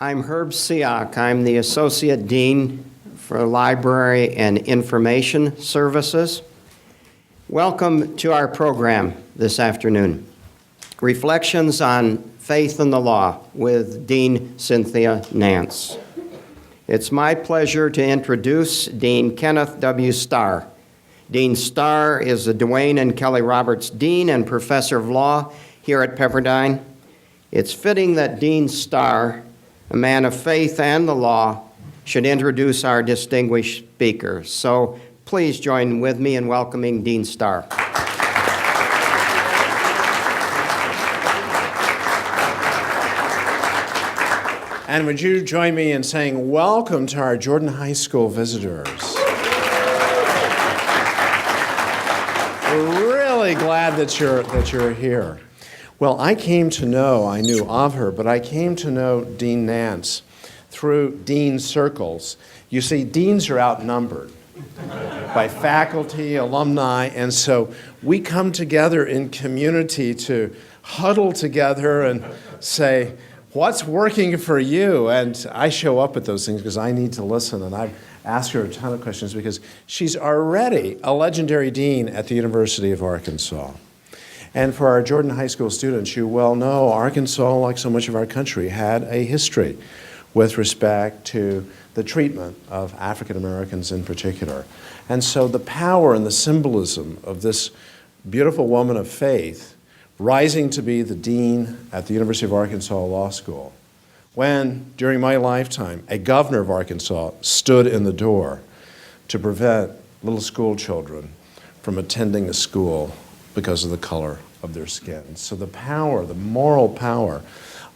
I'm Herb Siak. I'm the Associate Dean for Library and Information Services. Welcome to our program this afternoon. Reflections on Faith in the Law with Dean Cynthia Nance. It's my pleasure to introduce Dean Kenneth W. Starr. Dean Starr is the Duane and Kelly Roberts Dean and Professor of Law here at Pepperdine. It's fitting that Dean Starr, a man of faith and the law, should introduce our distinguished speaker. So please join with me in welcoming Dean Starr. And would you join me in saying welcome to our Jordan High School visitors. We're really glad that you're here. Well, I knew of her, but I came to know Dean Nance through dean circles. You see, deans are outnumbered by faculty, alumni, and so we come together in community to huddle together and say, what's working for you? And I show up at those things because I need to listen, and I've asked her a ton of questions because she's already a legendary dean at the University of Arkansas. And for our Jordan High School students, you well know Arkansas, like so much of our country, had a history with respect to the treatment of African Americans in particular. And so the power and the symbolism of this beautiful woman of faith rising to be the dean at the University of Arkansas Law School, when, during my lifetime, a governor of Arkansas stood in the door to prevent little school children from attending a school because of the color of their skin. So the power, the moral power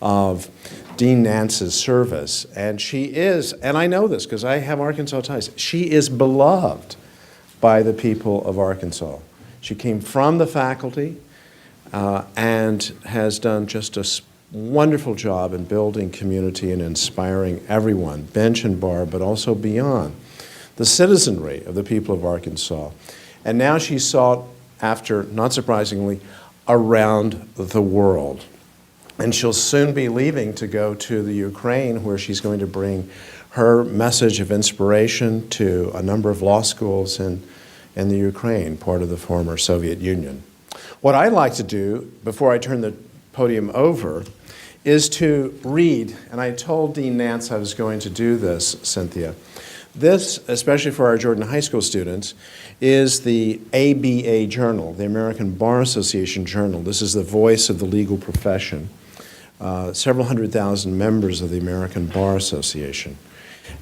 of Dean Nance's service, and she is, and I know this because I have Arkansas ties, she is beloved by the people of Arkansas. She came from the faculty, and has done just a wonderful job in building community and inspiring everyone, bench and bar, but also beyond, the citizenry of the people of Arkansas. And now she's sought after, not surprisingly, around the world. And she'll soon be leaving to go to the Ukraine, where she's going to bring her message of inspiration to a number of law schools in the Ukraine, part of the former Soviet Union. What I'd like to do, before I turn the podium over, is to read, and I told Dean Nance I was going to do this, Cynthia. This, especially for our Jordan High School students, is the ABA Journal, the American Bar Association Journal. This is the voice of the legal profession. Several 100,000 members of the American Bar Association.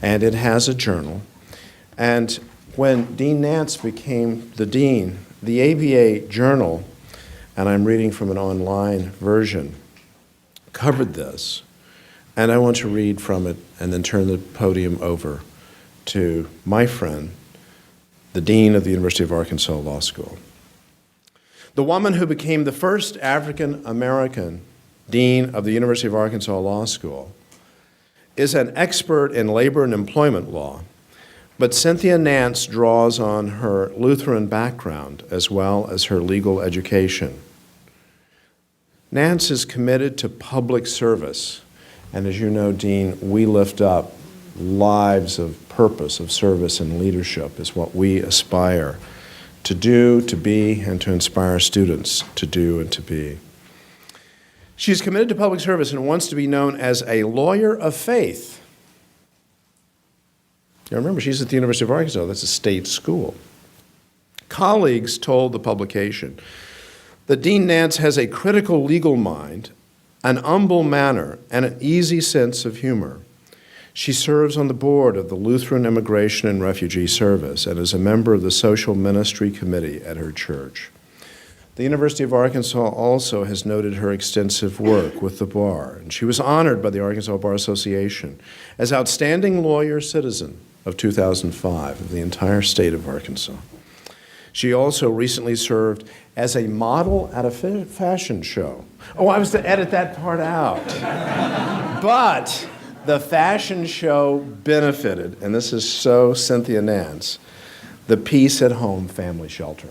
And it has a journal. And when Dean Nance became the dean, the ABA Journal, and I'm reading from an online version, covered this. And I want to read from it and then turn the podium over to my friend, the Dean of the University of Arkansas Law School. The woman who became the first African American Dean of the University of Arkansas Law School is an expert in labor and employment law, but Cynthia Nance draws on her Lutheran background as well as her legal education. Nance is committed to public service, and as you know, Dean, we lift up lives of purpose, of service, and leadership is what we aspire to do, to be, and to inspire students to do and to be. She's committed to public service and wants to be known as a lawyer of faith. Now remember, she's at the University of Arkansas. That's a state school. Colleagues told the publication that Dean Nance has a critical legal mind, an humble manner, and an easy sense of humor. She serves on the board of the Lutheran Immigration and Refugee Service and is a member of the Social Ministry Committee at her church. The University of Arkansas also has noted her extensive work with the bar, and she was honored by the Arkansas Bar Association as Outstanding Lawyer Citizen of 2005 of the entire state of Arkansas. She also recently served as a model at a fashion show. Oh, I was to edit that part out. But the fashion show benefited, and this is so Cynthia Nance, the Peace at Home Family Shelter.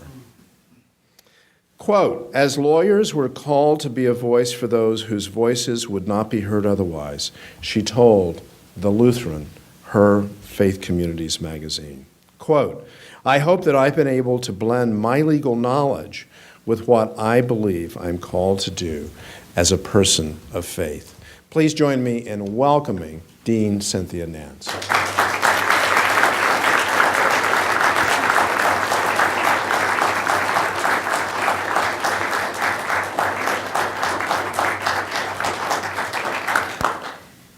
Quote, "As lawyers, we're called to be a voice for those whose voices would not be heard otherwise," she told The Lutheran, her faith communities magazine. Quote, "I hope that I've been able to blend my legal knowledge with what I believe I'm called to do as a person of faith." Please join me in welcoming Dean Cynthia Nance.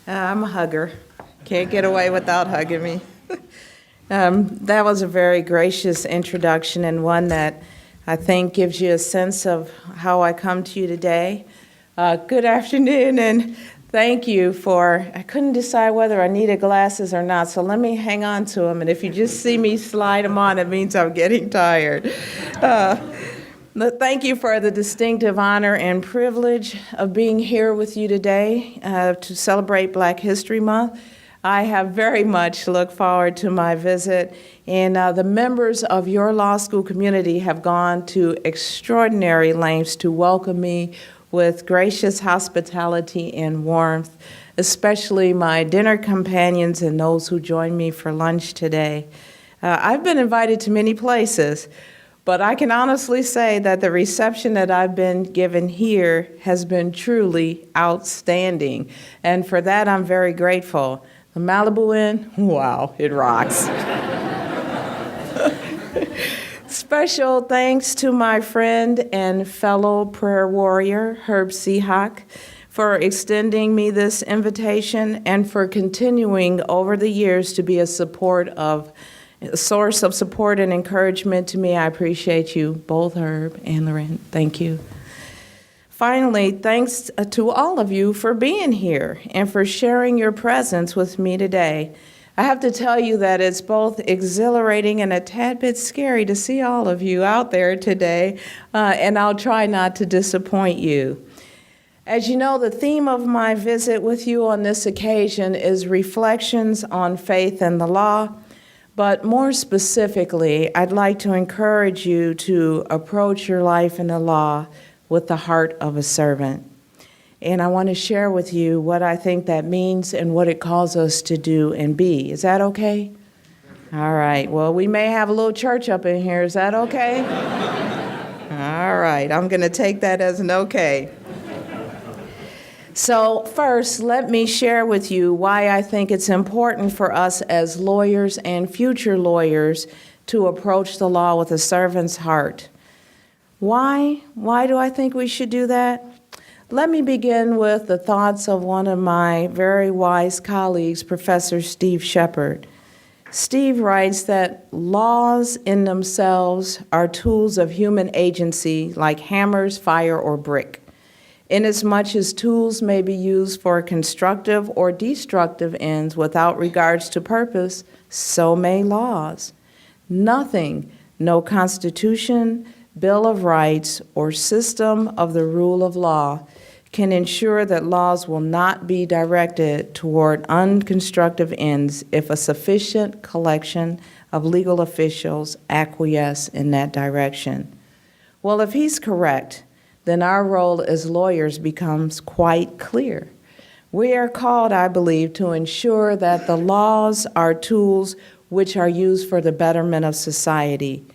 I'm a hugger. Can't get away without hugging me. That was a very gracious introduction and one that I think gives you a sense of how I come to you today. Good afternoon, and thank you I couldn't decide whether I needed glasses or not, so let me hang on to them, and if you just see me slide them on, it means I'm getting tired. Thank you for the distinctive honor and privilege of being here with you today to celebrate Black History Month. I have very much looked forward to my visit, and the members of your law school community have gone to extraordinary lengths to welcome me with gracious hospitality and warmth, especially my dinner companions and those who joined me for lunch today. I've been invited to many places, but I can honestly say that the reception that I've been given here has been truly outstanding, and for that I'm very grateful. The Malibu Inn, wow, it rocks. Special thanks to my friend and fellow prayer warrior, Herb Seahawk, for extending me this invitation and for continuing over the years to be a source of support and encouragement to me. I appreciate you, both Herb and Loren. Thank you. Finally, thanks to all of you for being here and for sharing your presence with me today. I have to tell you that it's both exhilarating and a tad bit scary to see all of you out there today, and I'll try not to disappoint you. As you know, the theme of my visit with you on this occasion is reflections on faith and the law. But more specifically, I'd like to encourage you to approach your life in the law with the heart of a servant. And I want to share with you what I think that means and what it calls us to do and be. Is that okay? All right. Well, we may have a little church up in here. Is that okay? All right. I'm going to take that as an okay. So first, let me share with you why I think it's important for us as lawyers and future lawyers to approach the law with a servant's heart. Why? Why do I think we should do that? Let me begin with the thoughts of one of my very wise colleagues, Professor Steve Shepard. Steve writes that laws in themselves are tools of human agency like hammers, fire, or brick. Inasmuch as tools may be used for constructive or destructive ends without regards to purpose, so may laws. Nothing, no constitution, Bill of Rights, or system of the rule of law can ensure that laws will not be directed toward unconstructive ends if a sufficient collection of legal officials acquiesce in that direction. Well, if he's correct, then our role as lawyers becomes quite clear. We are called, I believe, to ensure that the laws are tools which are used for the betterment of society.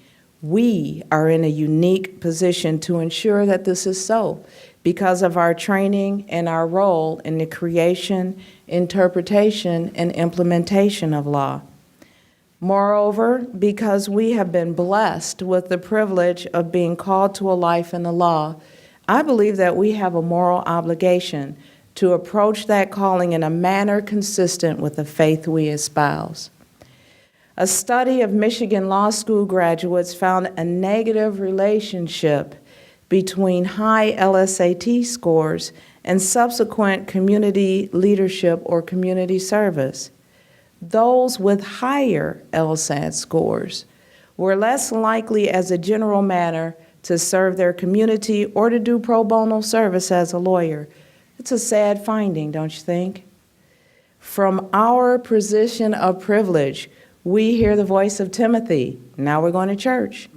We are in a unique position to ensure that this is so because of our training and our role in the creation, interpretation, and implementation of law. Moreover, because we have been blessed with the privilege of being called to a life in the law, I believe that we have a moral obligation to approach that calling in a manner consistent with the faith we espouse. A study of Michigan Law School graduates found a negative relationship between high LSAT scores and subsequent community leadership or community service. Those with higher LSAT scores were less likely as a general matter to serve their community or to do pro bono service as a lawyer. It's a sad finding, don't you think? From our position of privilege, we hear the voice of Timothy. Now we're going to church.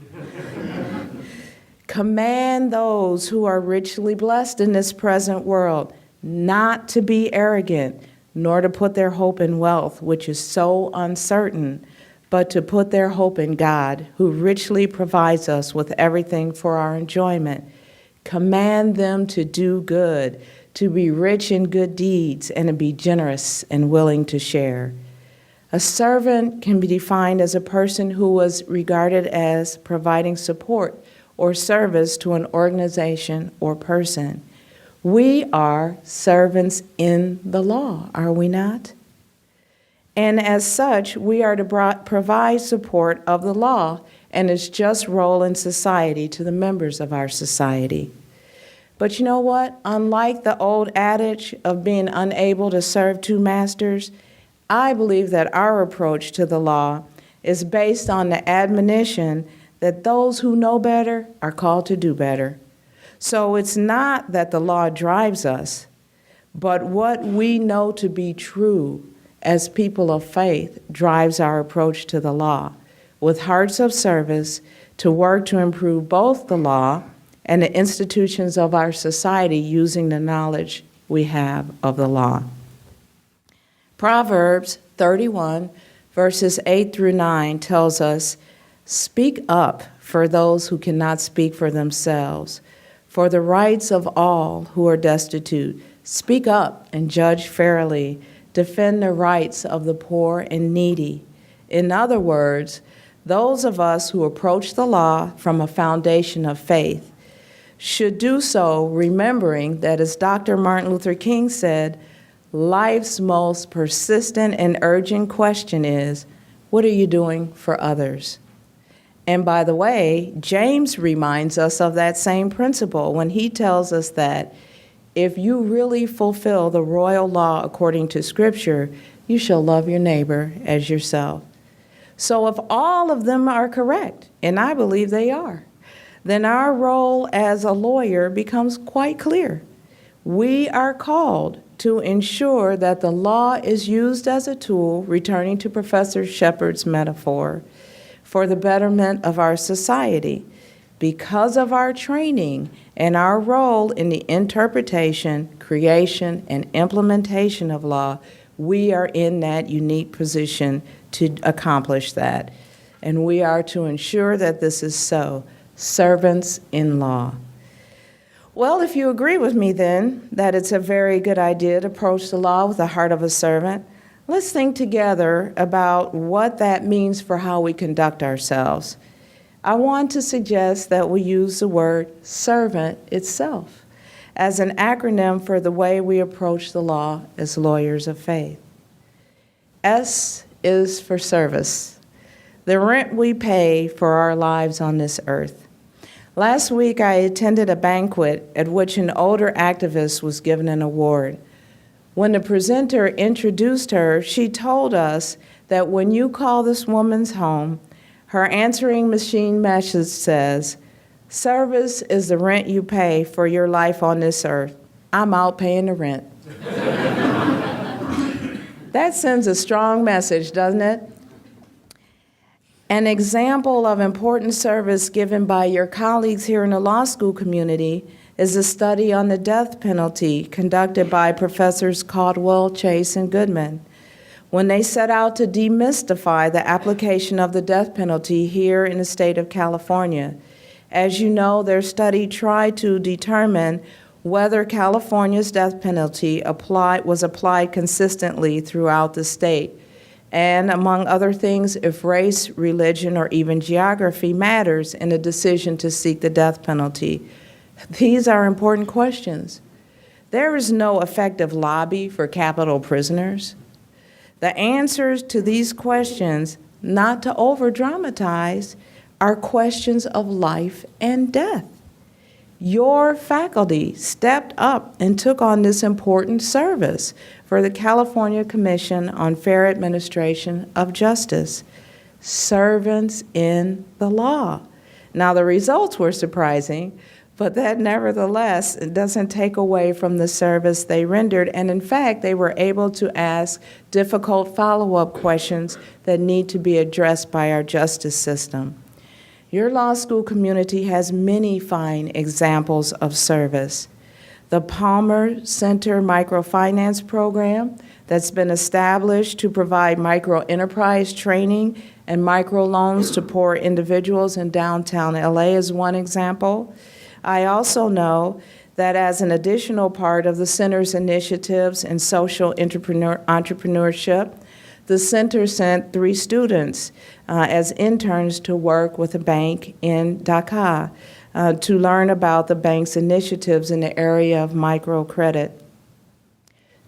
Command those who are richly blessed in this present world not to be arrogant, nor to put their hope in wealth, which is so uncertain, but to put their hope in God, who richly provides us with everything for our enjoyment. Command them to do good, to be rich in good deeds, and to be generous and willing to share. A servant can be defined as a person who was regarded as providing support or service to an organization or person. We are servants in the law, are we not? And as such, we are to provide support of the law and its just role in society to the members of our society. But you know what? Unlike the old adage of being unable to serve two masters, I believe that our approach to the law is based on the admonition that those who know better are called to do better. So it's not that the law drives us, but what we know to be true as people of faith drives our approach to the law, with hearts of service to work to improve both the law and the institutions of our society using the knowledge we have of the law. Proverbs 31, verses 8 through 9 tells us, "Speak up for those who cannot speak for themselves, for the rights of all who are destitute. Speak up and judge fairly. Defend the rights of the poor and needy." In other words, those of us who approach the law from a foundation of faith should do so remembering that, as Dr. Martin Luther King said, life's most persistent and urgent question is, what are you doing for others? And by the way, James reminds us of that same principle when he tells us that if you really fulfill the royal law according to Scripture, you shall love your neighbor as yourself. So if all of them are correct, and I believe they are, then our role as a lawyer becomes quite clear. We are called to ensure that the law is used as a tool, returning to Professor Shepard's metaphor, for the betterment of our society. Because of our training and our role in the interpretation, creation, and implementation of law, we are in that unique position to accomplish that. And we are to ensure that this is so. Servants in law. Well, if you agree with me then that it's a very good idea to approach the law with the heart of a servant, let's think together about what that means for how we conduct ourselves. I want to suggest that we use the word servant itself as an acronym for the way we approach the law as lawyers of faith. S is for service, the rent we pay for our lives on this earth. Last week, I attended a banquet at which an older activist was given an award. When the presenter introduced her, she told us that when you call this woman's home, her answering machine message says, "Service is the rent you pay for your life on this earth. I'm out paying the rent." That sends a strong message, doesn't it? An example of important service given by your colleagues here in the law school community is a study on the death penalty conducted by Professors Caldwell, Chase, and Goodman. When they set out to demystify the application of the death penalty here in the state of California. As you know, their study tried to determine whether California's death penalty was applied consistently throughout the state, and among other things, if race, religion, or even geography matters in a decision to seek the death penalty. These are important questions. There is no effective lobby for capital prisoners. The answers to these questions, not to over-dramatize, are questions of life and death. Your faculty stepped up and took on this important service for the California Commission on Fair Administration of Justice. Servants in the law. Now, the results were surprising, but that nevertheless doesn't take away from the service they rendered. And in fact, they were able to ask difficult follow-up questions that need to be addressed by our justice system. Your law school community has many fine examples of service. The Palmer Center Microfinance Program that's been established to provide microenterprise training and microloans to poor individuals in downtown LA is one example. I also know that as an additional part of the center's initiatives in social entrepreneurship, the center sent 3 students as interns to work with a bank in Dhaka to learn about the bank's initiatives in the area of microcredit.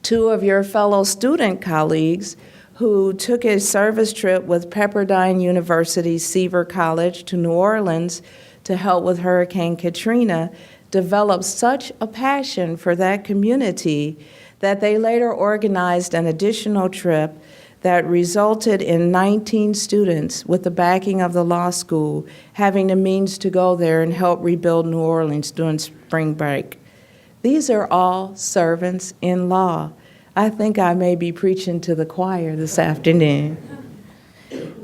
2 of your fellow student colleagues who took a service trip with Pepperdine University Seaver College to New Orleans to help with Hurricane Katrina developed such a passion for that community that they later organized an additional trip that resulted in 19 students with the backing of the law school having the means to go there and help rebuild New Orleans during spring break. These are all servants in law. I think I may be preaching to the choir this afternoon.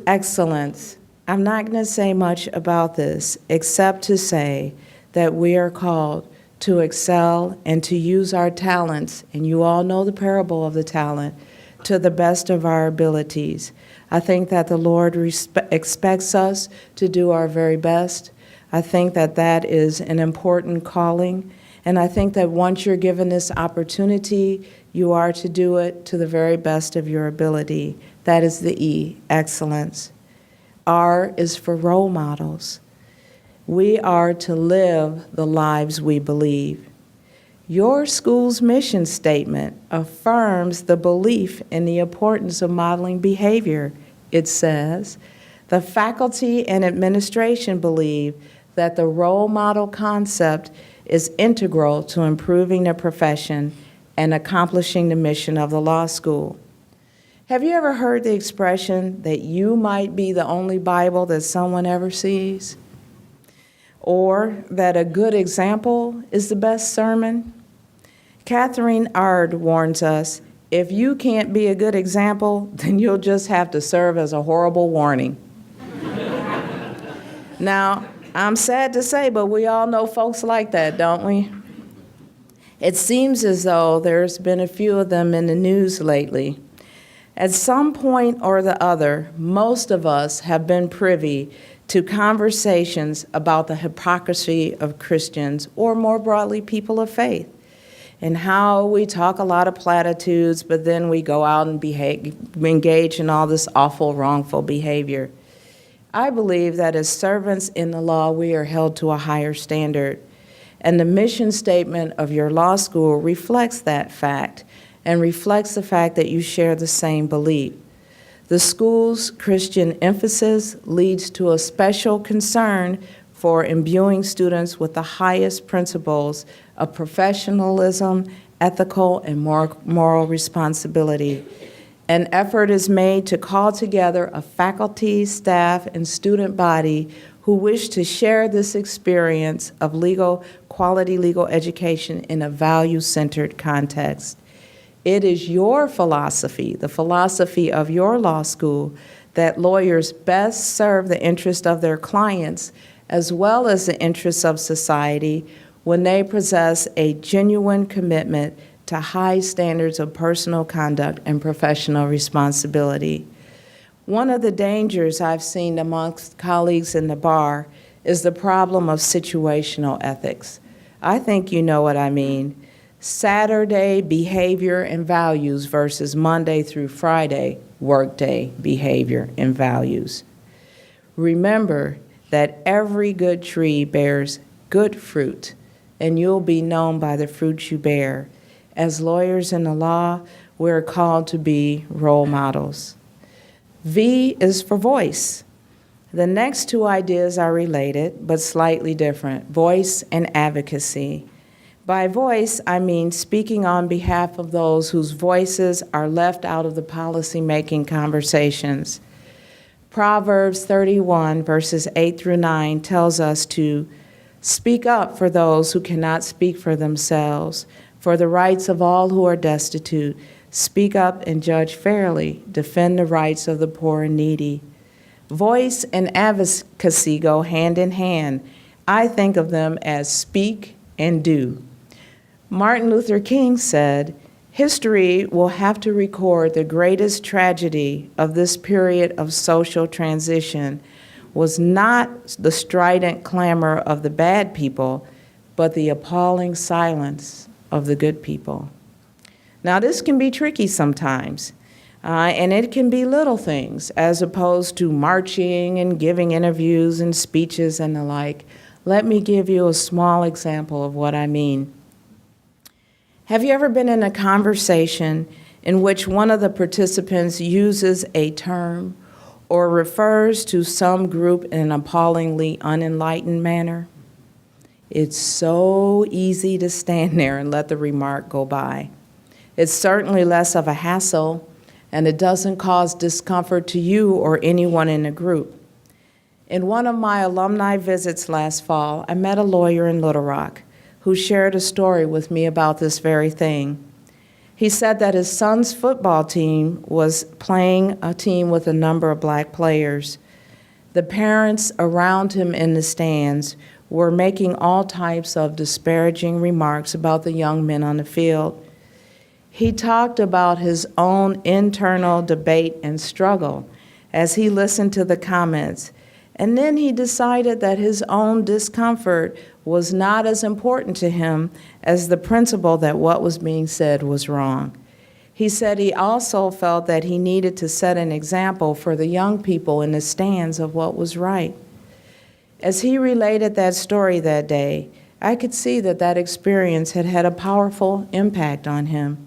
Excellence. I'm not going to say much about this except to say that we are called to excel and to use our talents, and you all know the parable of the talent, to the best of our abilities. I think that the Lord expects us to do our very best. I think that that is an important calling, and I think that once you're given this opportunity, you are to do it to the very best of your ability. That is the E, excellence. R is for role models. We are to live the lives we believe. Your school's mission statement affirms the belief in the importance of modeling behavior. It says, the faculty and administration believe that the role model concept is integral to improving the profession and accomplishing the mission of the law school. Have you ever heard the expression that you might be the only Bible that someone ever sees? Or that a good example is the best sermon? Catherine Ard warns us, if you can't be a good example, then you'll just have to serve as a horrible warning. Now, I'm sad to say, but we all know folks like that, don't we? It seems as though there's been a few of them in the news lately. At some point or the other, most of us have been privy to conversations about the hypocrisy of Christians, or more broadly, people of faith, and how we talk a lot of platitudes, but then we go out and engage in all this awful, wrongful behavior. I believe that as servants in the law, we are held to a higher standard, and the mission statement of your law school reflects that fact and reflects the fact that you share the same belief. The school's Christian emphasis leads to a special concern for imbuing students with the highest principles of professionalism, ethical, and moral responsibility. An effort is made to call together a faculty, staff, and student body who wish to share this experience of quality legal education in a value-centered context. It is your philosophy, the philosophy of your law school, that lawyers best serve the interest of their clients as well as the interests of society when they possess a genuine commitment to high standards of personal conduct and professional responsibility. One of the dangers I've seen amongst colleagues in the bar is the problem of situational ethics. I think you know what I mean. Saturday behavior and values versus Monday through Friday workday behavior and values. Remember that every good tree bears good fruit, and you'll be known by the fruit you bear. As lawyers in the law, we're called to be role models. V is for voice. The next 2 ideas are related, but slightly different: voice and advocacy. By voice, I mean speaking on behalf of those whose voices are left out of the policy-making conversations. Proverbs 31, verses 8 through 9 tells us to speak up for those who cannot speak for themselves, for the rights of all who are destitute. Speak up and judge fairly. Defend the rights of the poor and needy. Voice and advocacy go hand in hand. I think of them as speak and do. Martin Luther King said, "History will have to record the greatest tragedy of this period of social transition was not the strident clamor of the bad people, but the appalling silence of the good people." Now, this can be tricky sometimes, and it can be little things as opposed to marching and giving interviews and speeches and the like. Let me give you a small example of what I mean. Have you ever been in a conversation in which one of the participants uses a term or refers to some group in an appallingly unenlightened manner? It's so easy to stand there and let the remark go by. It's certainly less of a hassle, and it doesn't cause discomfort to you or anyone in the group. In one of my alumni visits last fall, I met a lawyer in Little Rock who shared a story with me about this very thing. He said that his son's football team was playing a team with a number of black players. The parents around him in the stands were making all types of disparaging remarks about the young men on the field. He talked about his own internal debate and struggle as he listened to the comments, and then he decided that his own discomfort was not as important to him as the principle that what was being said was wrong. He said he also felt that he needed to set an example for the young people in the stands of what was right. As he related that story that day, I could see that that experience had had a powerful impact on him.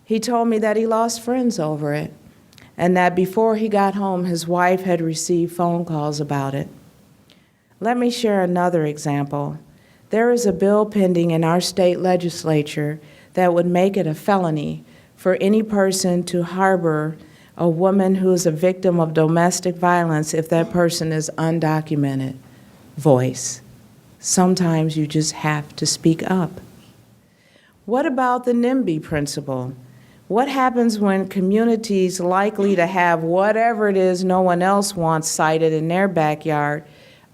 He told me that he lost friends over it, and that before he got home, his wife had received phone calls about it. Let me share another example. There is a bill pending in our state legislature that would make it a felony for any person to harbor a woman who is a victim of domestic violence if that person is undocumented. Voice. Sometimes you just have to speak up. What about the Nimby Principle? What happens when communities likely to have whatever it is no one else wants cited in their backyard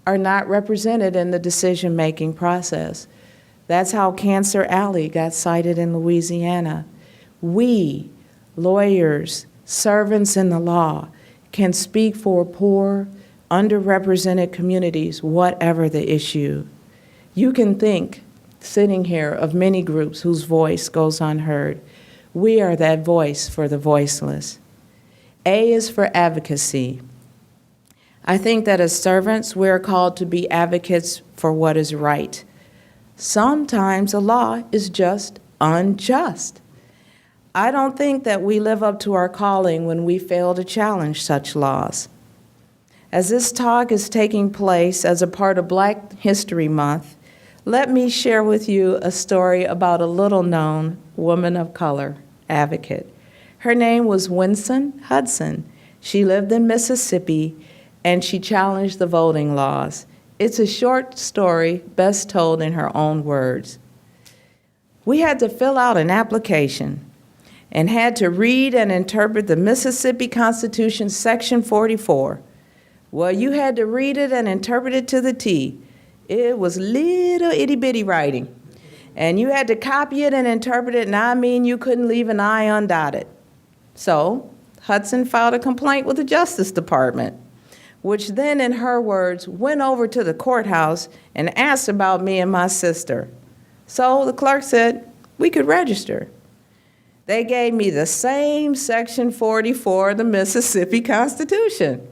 are not represented in the decision-making process? That's how Cancer Alley got cited in Louisiana. We, lawyers, servants in the law, can speak for poor, underrepresented communities, whatever the issue. You can think, sitting here, of many groups whose voice goes unheard. We are that voice for the voiceless. A is for advocacy. I think that as servants, we are called to be advocates for what is right. Sometimes a law is just unjust. I don't think that we live up to our calling when we fail to challenge such laws. As this talk is taking place as a part of Black History Month, let me share with you a story about a little-known woman of color advocate. Her name was Winston Hudson. She lived in Mississippi, and she challenged the voting laws. It's a short story, best told in her own words. We had to fill out an application and had to read and interpret the Mississippi Constitution, Section 44. Well, you had to read it and interpret it to the T. It was little itty-bitty writing. And you had to copy it and interpret it, and I mean you couldn't leave an I undotted. So Hudson filed a complaint with the Justice Department, which then, in her words, went over to the courthouse and asked about me and my sister. So the clerk said we could register. They gave me the same Section 44 of the Mississippi Constitution.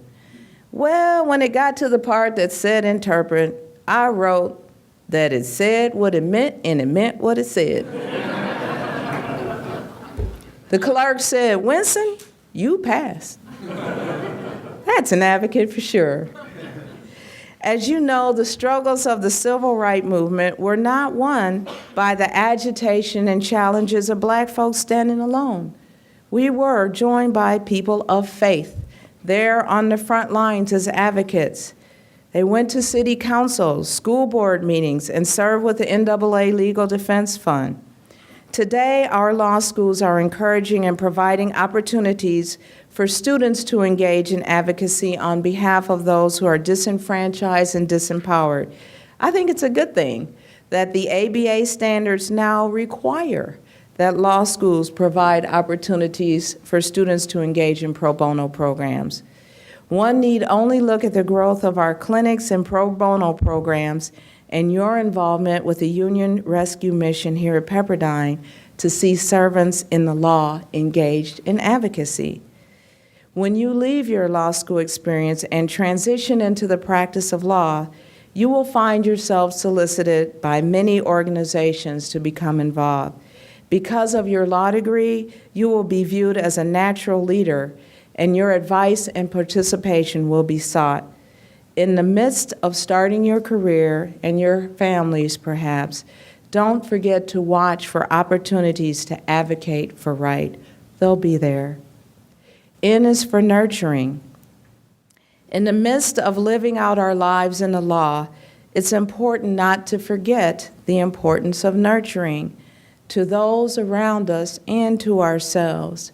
Well, when it got to the part that said interpret, I wrote that it said what it meant and it meant what it said. The clerk said, "Winston, you passed." That's an advocate for sure. As you know, the struggles of the civil rights movement were not won by the agitation and challenges of Black folks standing alone. We were joined by people of faith there on the front lines as advocates. They went to city councils, school board meetings, and served with the NAA Legal Defense Fund. Today, our law schools are encouraging and providing opportunities for students to engage in advocacy on behalf of those who are disenfranchised and disempowered. I think it's a good thing that the ABA standards now require that law schools provide opportunities for students to engage in pro bono programs. One need only look at the growth of our clinics and pro bono programs and your involvement with the Union Rescue Mission here at Pepperdine to see servants in the law engaged in advocacy. When you leave your law school experience and transition into the practice of law, you will find yourself solicited by many organizations to become involved. Because of your law degree, you will be viewed as a natural leader, and your advice and participation will be sought. In the midst of starting your career and your families, perhaps, don't forget to watch for opportunities to advocate for right. They'll be there. N is for nurturing. In the midst of living out our lives in the law, it's important not to forget the importance of nurturing to those around us and to ourselves.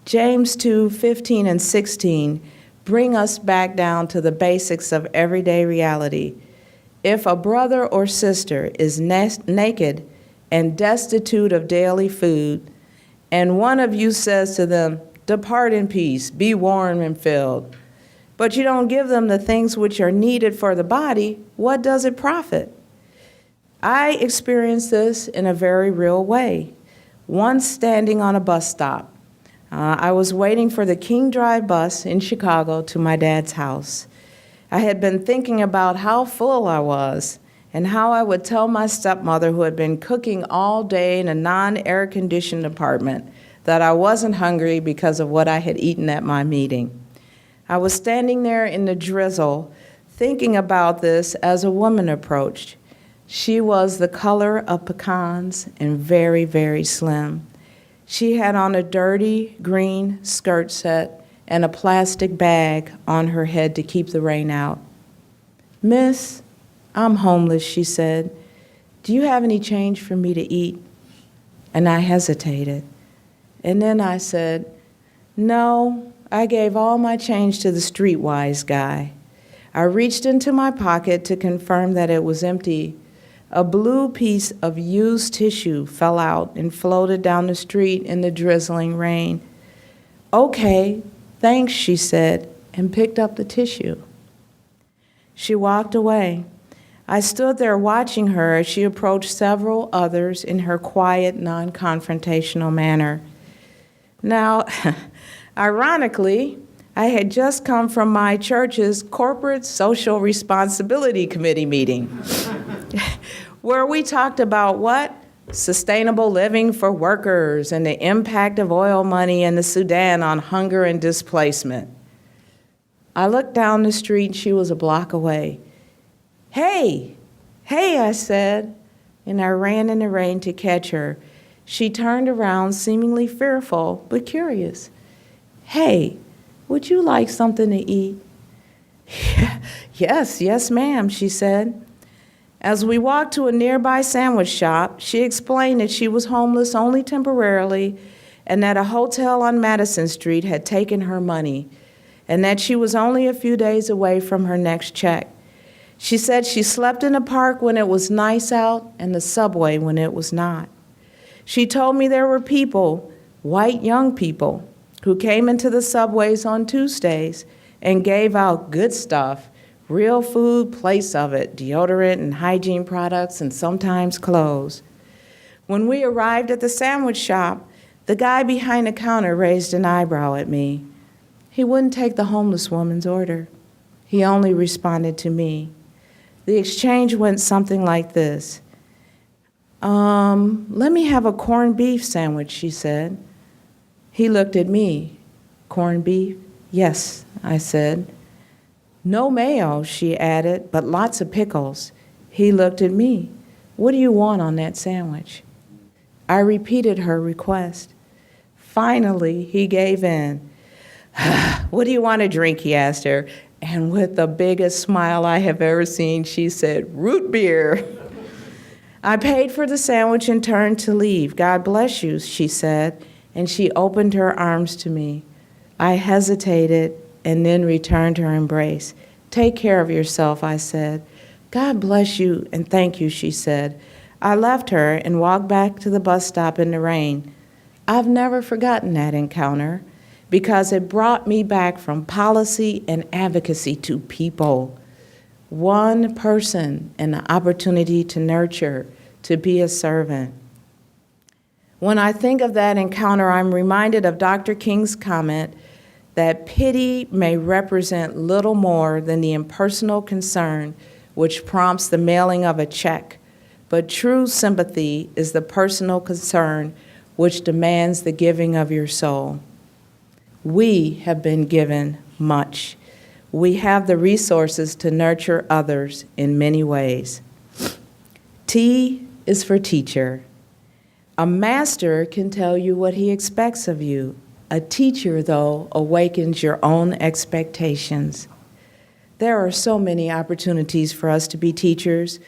James 2:15 and 16 bring us back down to the basics of everyday reality. If a brother or sister is naked and destitute of daily food, and one of you says to them, "Depart in peace, be warm and filled," but you don't give them the things which are needed for the body, what does it profit? I experienced this in a very real way. Once standing on a bus stop, I was waiting for the King Drive bus in Chicago to my dad's house. I had been thinking about how full I was and how I would tell my stepmother, who had been cooking all day in a non-air-conditioned apartment, that I wasn't hungry because of what I had eaten at my meeting. I was standing there in the drizzle, thinking about this as a woman approached. She was the color of pecans and very, very slim. She had on a dirty green skirt set and a plastic bag on her head to keep the rain out. "Miss, I'm homeless," she said. "Do you have any change for me to eat?" And I hesitated. And then I said, "No, I gave all my change to the streetwise guy." I reached into my pocket to confirm that it was empty. A blue piece of used tissue fell out and floated down the street in the drizzling rain. "Okay, thanks," she said, and picked up the tissue. She walked away. I stood there watching her as she approached several others in her quiet, non-confrontational manner. Now, ironically, I had just come from my church's Corporate Social Responsibility Committee meeting, where we talked about what? Sustainable living for workers and the impact of oil money in the Sudan on hunger and displacement. I looked down the street and she was a block away. Hey, I said, and I ran in the rain to catch her. She turned around, seemingly fearful but curious. "Hey, would you like something to eat?" Yes, ma'am, she said. As we walked to a nearby sandwich shop, she explained that she was homeless only temporarily and that a hotel on Madison Street had taken her money and that she was only a few days away from her next check. She said she slept in the park when it was nice out and the subway when it was not. She told me there were people, white young people, who came into the subways on Tuesdays and gave out good stuff, real food, place of it, deodorant and hygiene products, and sometimes clothes. When we arrived at the sandwich shop, the guy behind the counter raised an eyebrow at me. He wouldn't take the homeless woman's order. He only responded to me. The exchange went something like this. Let me have a corned beef sandwich, she said. He looked at me. Corned beef? Yes, I said. No mayo, she added, but lots of pickles. He looked at me. What do you want on that sandwich? I repeated her request. Finally, he gave in. What do you want to drink, he asked her. And with the biggest smile I have ever seen, she said, root beer. I paid for the sandwich and turned to leave. God bless you, she said, and she opened her arms to me. I hesitated and then returned her embrace. "Take care of yourself," I said. "God bless you and thank you," she said. I left her and walked back to the bus stop in the rain. I've never forgotten that encounter because it brought me back from policy and advocacy to people. One person and the opportunity to nurture, to be a servant. When I think of that encounter, I'm reminded of Dr. King's comment that pity may represent little more than the impersonal concern which prompts the mailing of a check, but true sympathy is the personal concern which demands the giving of your soul. We have been given much. We have the resources to nurture others in many ways. T is for teacher. A master can tell you what he expects of you. A teacher, though, awakens your own expectations. There are so many opportunities for us to be teachers.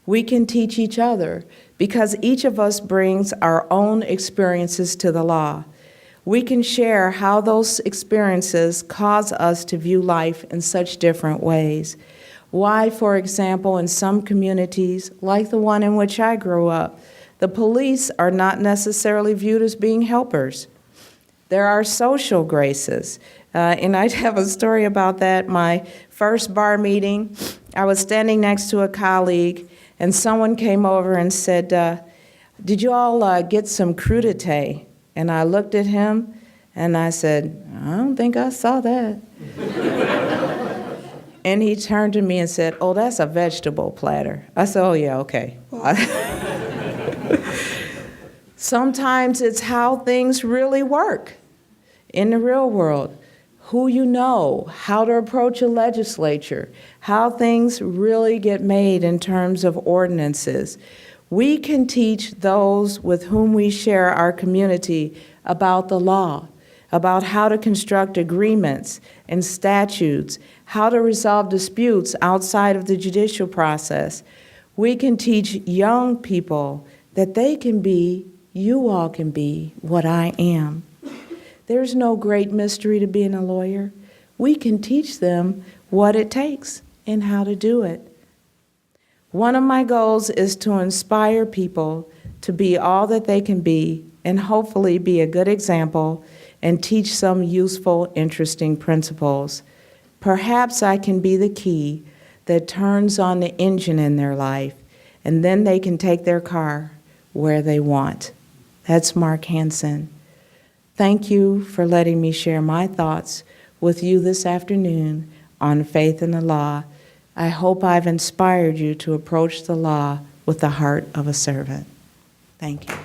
We can teach each other because each of us brings our own experiences to the law. We can share how those experiences cause us to view life in such different ways. Why, for example, in some communities, like the one in which I grew up, the police are not necessarily viewed as being helpers. There are social graces, and I have a story about that. My first bar meeting, I was standing next to a colleague, and someone came over and said, "Did you all get some crudité?" And I looked at him, and I said, "I don't think I saw that." And he turned to me and said, "Oh, that's a vegetable platter." I said, "Oh, yeah, okay." Sometimes it's how things really work in the real world. Who you know, how to approach a legislature, how things really get made in terms of ordinances. We can teach those with whom we share our community about the law, about how to construct agreements and statutes, how to resolve disputes outside of the judicial process. We can teach young people that they can be, you all can be, what I am. There's no great mystery to being a lawyer. We can teach them what it takes and how to do it. One of my goals is to inspire people to be all that they can be and hopefully be a good example and teach some useful, interesting principles. Perhaps I can be the key that turns on the engine in their life, and then they can take their car where they want. That's Mark Hansen. Thank you for letting me share my thoughts with you this afternoon on faith in the law. I hope I've inspired you to approach the law with the heart of a servant. Thank you.